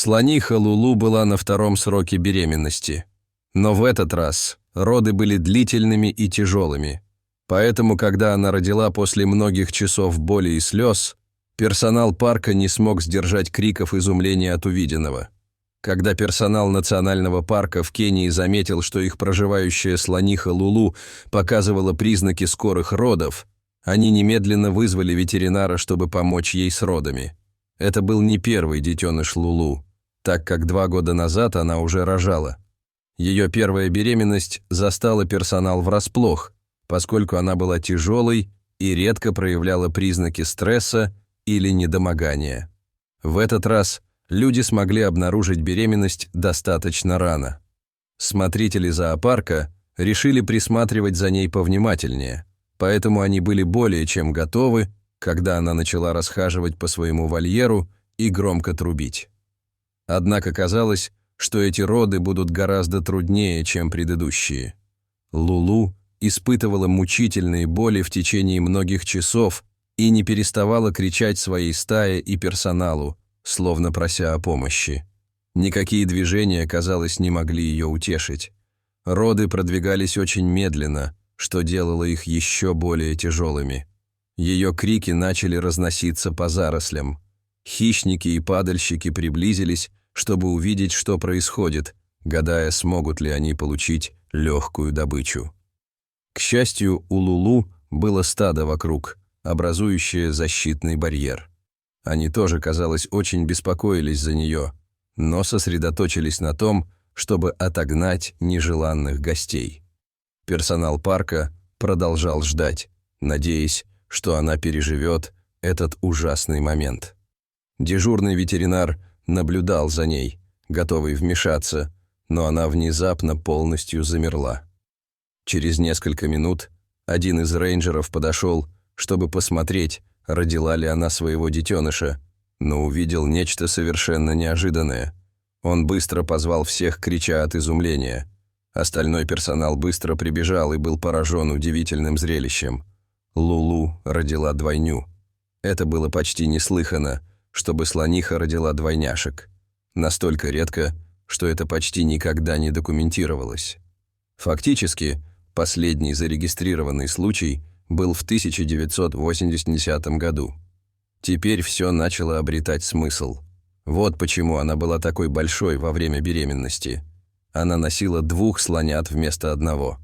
Слониха Лулу была на втором сроке беременности. Но в этот раз роды были длительными и тяжелыми. Поэтому, когда она родила после многих часов боли и слез, персонал парка не смог сдержать криков изумления от увиденного. Когда персонал национального парка в Кении заметил, что их проживающая слониха Лулу показывала признаки скорых родов, они немедленно вызвали ветеринара, чтобы помочь ей с родами. Это был не первый детеныш Лулу, так как 2 года назад она уже рожала. Ее первая беременность застала персонал врасплох, поскольку она была тяжелой и редко проявляла признаки стресса или недомогания. В этот раз люди смогли обнаружить беременность достаточно рано. Смотрители зоопарка решили присматривать за ней повнимательнее, поэтому они были более чем готовы, когда она начала расхаживать по своему вольеру и громко трубить. Однако казалось, что эти роды будут гораздо труднее, чем предыдущие. Лулу испытывала мучительные боли в течение многих часов и не переставала кричать своей стае и персоналу, словно прося о помощи. Никакие движения, казалось, не могли ее утешить. Роды продвигались очень медленно, что делало их еще более тяжелыми. Ее крики начали разноситься по зарослям. Хищники и падальщики приблизились, чтобы увидеть, что происходит, гадая, смогут ли они получить легкую добычу. К счастью, у Лулу было стадо вокруг, образующее защитный барьер. Они тоже, казалось, очень беспокоились за нее, но сосредоточились на том, чтобы отогнать нежеланных гостей. Персонал парка продолжал ждать, надеясь, что она переживет этот ужасный момент. Дежурный ветеринар наблюдал за ней, готовый вмешаться, но она внезапно полностью замерла. Через несколько минут один из рейнджеров подошел, чтобы посмотреть, родила ли она своего детеныша, но увидел нечто совершенно неожиданное. Он быстро позвал всех, крича от изумления. Остальной персонал быстро прибежал и был поражен удивительным зрелищем. Лулу родила двойню. Это было почти неслыханно, чтобы слониха родила двойняшек. Настолько редко, что это почти никогда не документировалось. Фактически, последний зарегистрированный случай был в 1980 году. Теперь все начало обретать смысл. Вот почему она была такой большой во время беременности. Она носила 2 слонят вместо 1.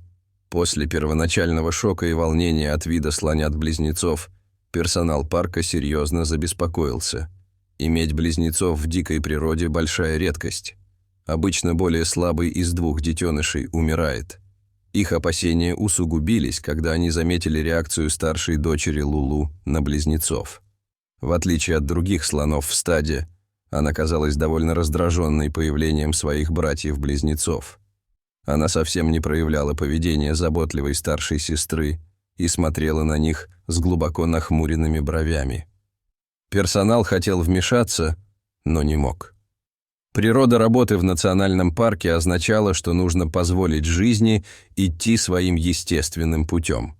После первоначального шока и волнения от вида слонят-близнецов персонал парка серьезно забеспокоился. Иметь близнецов в дикой природе – большая редкость. Обычно более слабый из 2 детенышей умирает. Их опасения усугубились, когда они заметили реакцию старшей дочери Лулу на близнецов. В отличие от других слонов в стаде, она казалась довольно раздраженной появлением своих братьев-близнецов. Она совсем не проявляла поведение заботливой старшей сестры и смотрела на них с глубоко нахмуренными бровями. Персонал хотел вмешаться, но не мог. Природа работы в национальном парке означала, что нужно позволить жизни идти своим естественным путем.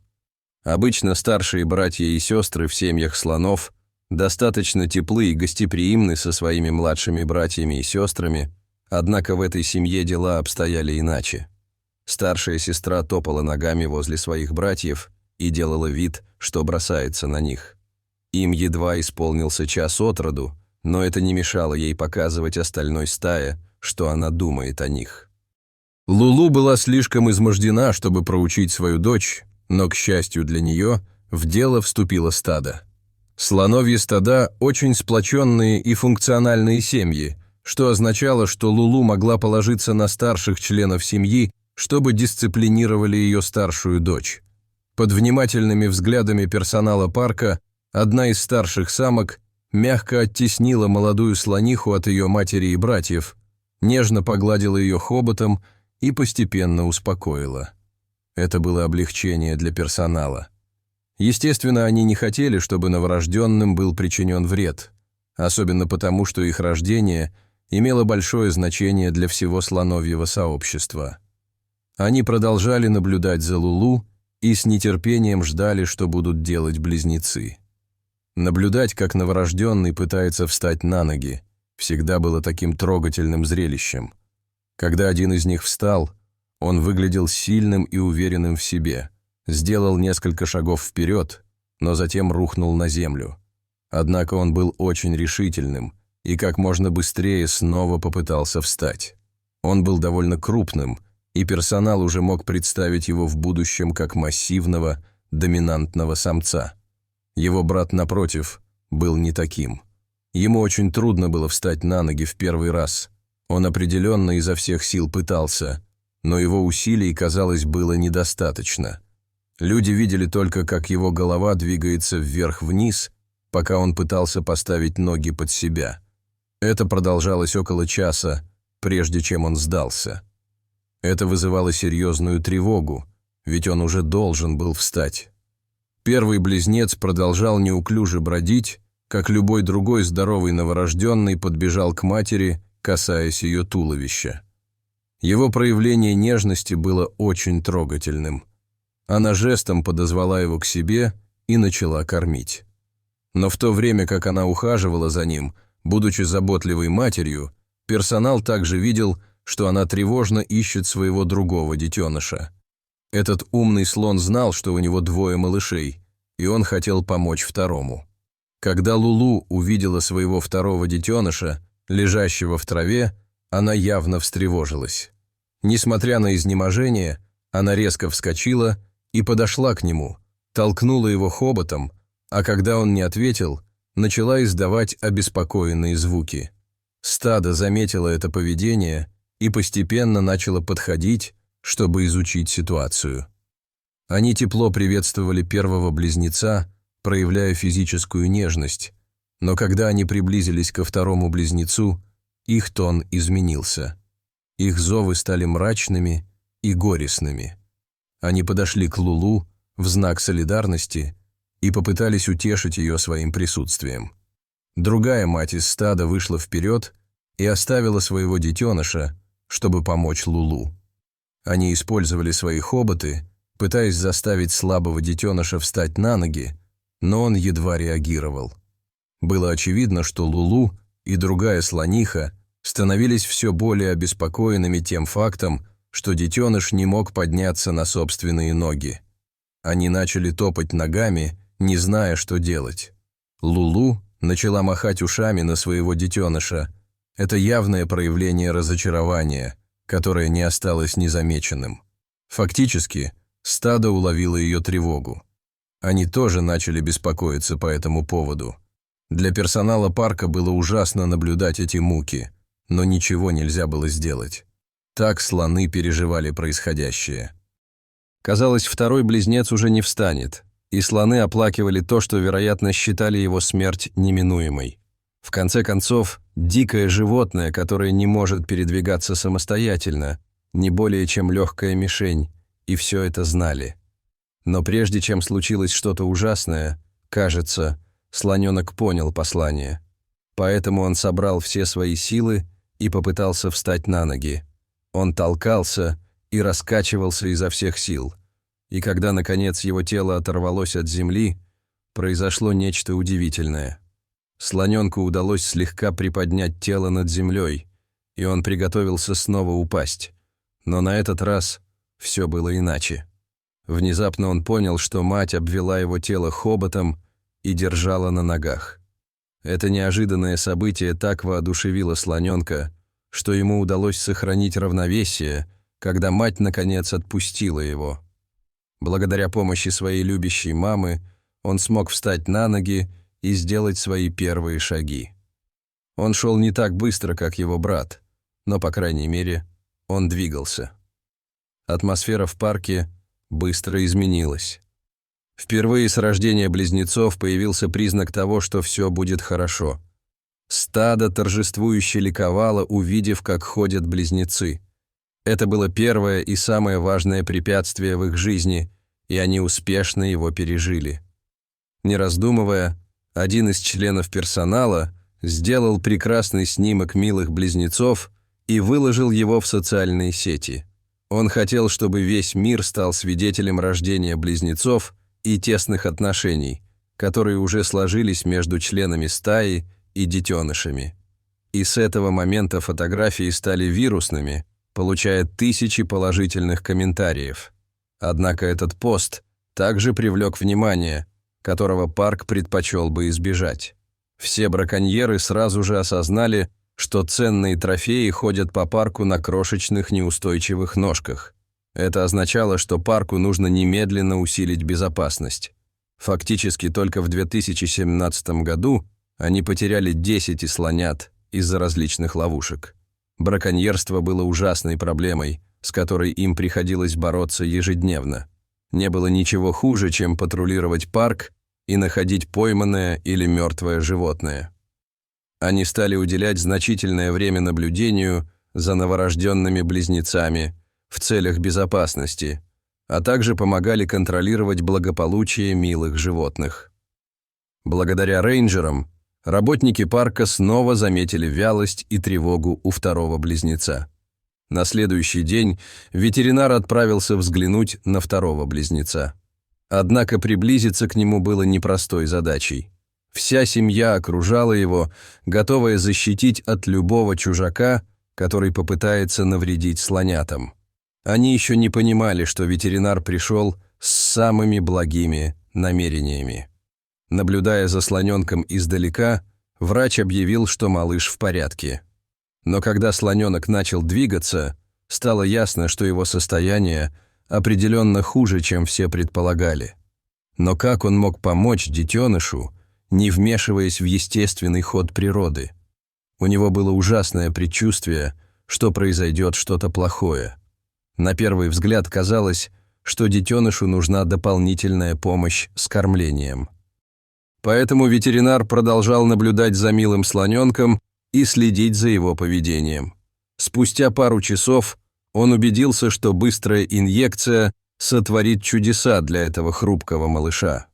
Обычно старшие братья и сестры в семьях слонов достаточно теплы и гостеприимны со своими младшими братьями и сестрами, однако в этой семье дела обстояли иначе. Старшая сестра топала ногами возле своих братьев и делала вид, что бросается на них. Им едва исполнился час от роду, но это не мешало ей показывать остальной стае, что она думает о них. Лулу была слишком измождена, чтобы проучить свою дочь, но, к счастью для нее, в дело вступило стадо. Слоновьи стада – очень сплоченные и функциональные семьи, что означало, что Лулу могла положиться на старших членов семьи, чтобы дисциплинировали ее старшую дочь. Под внимательными взглядами персонала парка одна из старших самок мягко оттеснила молодую слониху от ее матери и братьев, нежно погладила ее хоботом и постепенно успокоила. Это было облегчение для персонала. Естественно, они не хотели, чтобы новорожденным был причинен вред, особенно потому, что их рождение имело большое значение для всего слоновьего сообщества. Они продолжали наблюдать за Лулу и с нетерпением ждали, что будут делать близнецы. Наблюдать, как новорожденный пытается встать на ноги, всегда было таким трогательным зрелищем. Когда один из них встал, он выглядел сильным и уверенным в себе, сделал несколько шагов вперед, но затем рухнул на землю. Однако он был очень решительным и как можно быстрее снова попытался встать. Он был довольно крупным, и персонал уже мог представить его в будущем как массивного, доминантного самца. Его брат, напротив, был не таким. Ему очень трудно было встать на ноги в первый раз. Он определенно изо всех сил пытался, но его усилий, казалось, было недостаточно. Люди видели только, как его голова двигается вверх-вниз, пока он пытался поставить ноги под себя. Это продолжалось около часа, прежде чем он сдался. Это вызывало серьезную тревогу, ведь он уже должен был встать. Первый близнец продолжал неуклюже бродить, как любой другой здоровый новорожденный подбежал к матери, касаясь ее туловища. Его проявление нежности было очень трогательным. Она жестом подозвала его к себе и начала кормить. Но в то время, как она ухаживала за ним, будучи заботливой матерью, персонал также видел, что она тревожно ищет своего другого детеныша. Этот умный слон знал, что у него двое малышей, и он хотел помочь второму. Когда Лулу увидела своего второго детеныша, лежащего в траве, она явно встревожилась. Несмотря на изнеможение, она резко вскочила и подошла к нему, толкнула его хоботом, а когда он не ответил, начала издавать обеспокоенные звуки. Стадо заметило это поведение и постепенно начало подходить, чтобы изучить ситуацию. Они тепло приветствовали первого близнеца, проявляя физическую нежность, но когда они приблизились ко второму близнецу, их тон изменился. Их зовы стали мрачными и горестными. Они подошли к Лулу в знак солидарности и попытались утешить ее своим присутствием. Другая мать из стада вышла вперед и оставила своего детеныша, чтобы помочь Лулу. Они использовали свои хоботы, пытаясь заставить слабого детеныша встать на ноги, но он едва реагировал. Было очевидно, что Лулу и другая слониха становились все более обеспокоенными тем фактом, что детеныш не мог подняться на собственные ноги. Они начали топать ногами, не зная, что делать. Лулу начала махать ушами на своего детеныша. Это явное проявление разочарования, которое не осталось незамеченным. Фактически, стадо уловило ее тревогу. Они тоже начали беспокоиться по этому поводу. Для персонала парка было ужасно наблюдать эти муки, но ничего нельзя было сделать. Так слоны переживали происходящее. Казалось, второй близнец уже не встанет, и слоны оплакивали то, что, вероятно, считали его смерть неминуемой. В конце концов, дикое животное, которое не может передвигаться самостоятельно, не более чем легкая мишень, и все это знали. Но прежде чем случилось что-то ужасное, кажется, слоненок понял послание. Поэтому он собрал все свои силы и попытался встать на ноги. Он толкался и раскачивался изо всех сил. И когда, наконец, его тело оторвалось от земли, произошло нечто удивительное. Слоненку удалось слегка приподнять тело над землей, и он приготовился снова упасть. Но на этот раз все было иначе. Внезапно он понял, что мать обвела его тело хоботом и держала на ногах. Это неожиданное событие так воодушевило слоненка, что ему удалось сохранить равновесие, когда мать, наконец, отпустила его. Благодаря помощи своей любящей мамы он смог встать на ноги и сделать свои первые шаги. Он шел не так быстро, как его брат, но, по крайней мере, он двигался. Атмосфера в парке быстро изменилась. Впервые с рождения близнецов появился признак того, что все будет хорошо. Стадо торжествующе ликовало, увидев, как ходят близнецы. Это было первое и самое важное препятствие в их жизни, и они успешно его пережили. Не раздумывая, один из членов персонала сделал прекрасный снимок милых близнецов и выложил его в социальные сети. Он хотел, чтобы весь мир стал свидетелем рождения близнецов и тесных отношений, которые уже сложились между членами стаи и детенышами. И с этого момента фотографии стали вирусными, получая тысячи положительных комментариев. Однако этот пост также привлек внимание, которого парк предпочел бы избежать. Все браконьеры сразу же осознали, что ценные трофеи ходят по парку на крошечных неустойчивых ножках. Это означало, что парку нужно немедленно усилить безопасность. Фактически только в 2017 году они потеряли 10 слонят из-за различных ловушек. Браконьерство было ужасной проблемой, с которой им приходилось бороться ежедневно. Не было ничего хуже, чем патрулировать парк и находить пойманное или мертвое животное. Они стали уделять значительное время наблюдению за новорожденными близнецами в целях безопасности, а также помогали контролировать благополучие милых животных. Благодаря рейнджерам работники парка снова заметили вялость и тревогу у второго близнеца. На следующий день ветеринар отправился взглянуть на второго близнеца. Однако приблизиться к нему было непростой задачей. Вся семья окружала его, готовая защитить от любого чужака, который попытается навредить слонятам. Они еще не понимали, что ветеринар пришел с самыми благими намерениями. Наблюдая за слоненком издалека, врач объявил, что малыш в порядке. Но когда слоненок начал двигаться, стало ясно, что его состояние определенно хуже, чем все предполагали. Но как он мог помочь детенышу, не вмешиваясь в естественный ход природы? У него было ужасное предчувствие, что произойдет что-то плохое. На первый взгляд казалось, что детенышу нужна дополнительная помощь с кормлением. Поэтому ветеринар продолжал наблюдать за милым слоненком и следить за его поведением. Спустя пару часов он убедился, что быстрая инъекция сотворит чудеса для этого хрупкого малыша.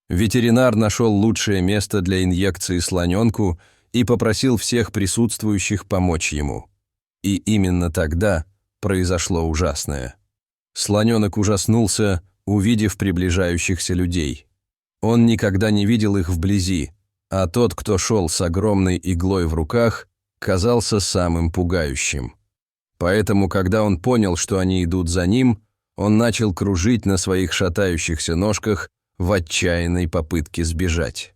Ветеринар нашел лучшее место для инъекции слоненку и попросил всех присутствующих помочь ему. И именно тогда произошло ужасное. Слоненок ужаснулся, увидев приближающихся людей. Он никогда не видел их вблизи, а тот, кто шел с огромной иглой в руках, казался самым пугающим. Поэтому, когда он понял, что они идут за ним, он начал кружить на своих шатающихся ножках в отчаянной попытке сбежать.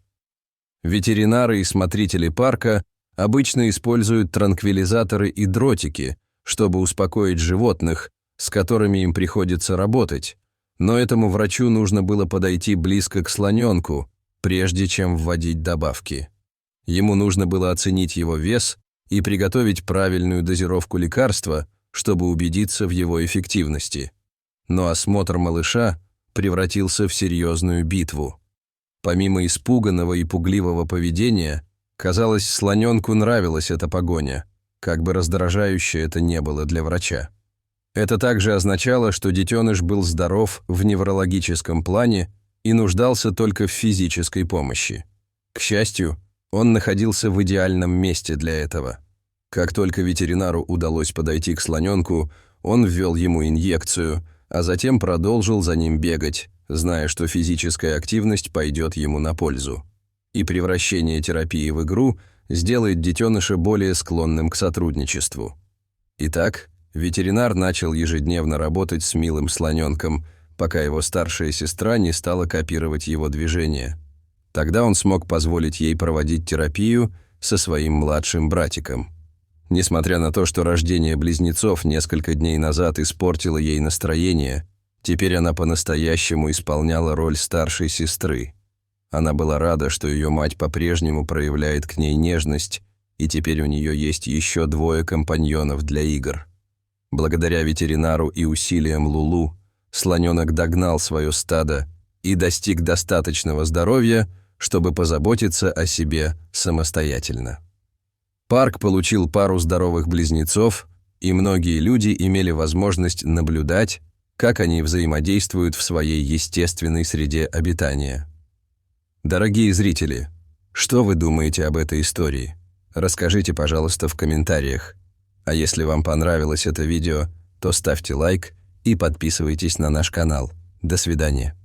Ветеринары и смотрители парка обычно используют транквилизаторы и дротики, чтобы успокоить животных, с которыми им приходится работать, но этому врачу нужно было подойти близко к слоненку, прежде чем вводить добавки. Ему нужно было оценить его вес и приготовить правильную дозировку лекарства, чтобы убедиться в его эффективности. Но осмотр малыша превратился в серьезную битву. Помимо испуганного и пугливого поведения, казалось, слоненку нравилась эта погоня, как бы раздражающе это не было для врача. Это также означало, что детеныш был здоров в неврологическом плане и нуждался только в физической помощи. К счастью, он находился в идеальном месте для этого. Как только ветеринару удалось подойти к слоненку, он ввел ему инъекцию, а затем продолжил за ним бегать, зная, что физическая активность пойдет ему на пользу. И превращение терапии в игру сделает детеныша более склонным к сотрудничеству. Итак, ветеринар начал ежедневно работать с милым слоненком, пока его старшая сестра не стала копировать его движения. Тогда он смог позволить ей проводить терапию со своим младшим братиком. Несмотря на то, что рождение близнецов несколько дней назад испортило ей настроение, теперь она по-настоящему исполняла роль старшей сестры. Она была рада, что ее мать по-прежнему проявляет к ней нежность, и теперь у нее есть еще 2 компаньонов для игр. Благодаря ветеринару и усилиям Лулу, слоненок догнал свое стадо и достиг достаточного здоровья, чтобы позаботиться о себе самостоятельно. Парк получил пару здоровых близнецов, и многие люди имели возможность наблюдать, как они взаимодействуют в своей естественной среде обитания. Дорогие зрители, что вы думаете об этой истории? Расскажите, пожалуйста, в комментариях. А если вам понравилось это видео, то ставьте лайк и подписывайтесь на наш канал. До свидания.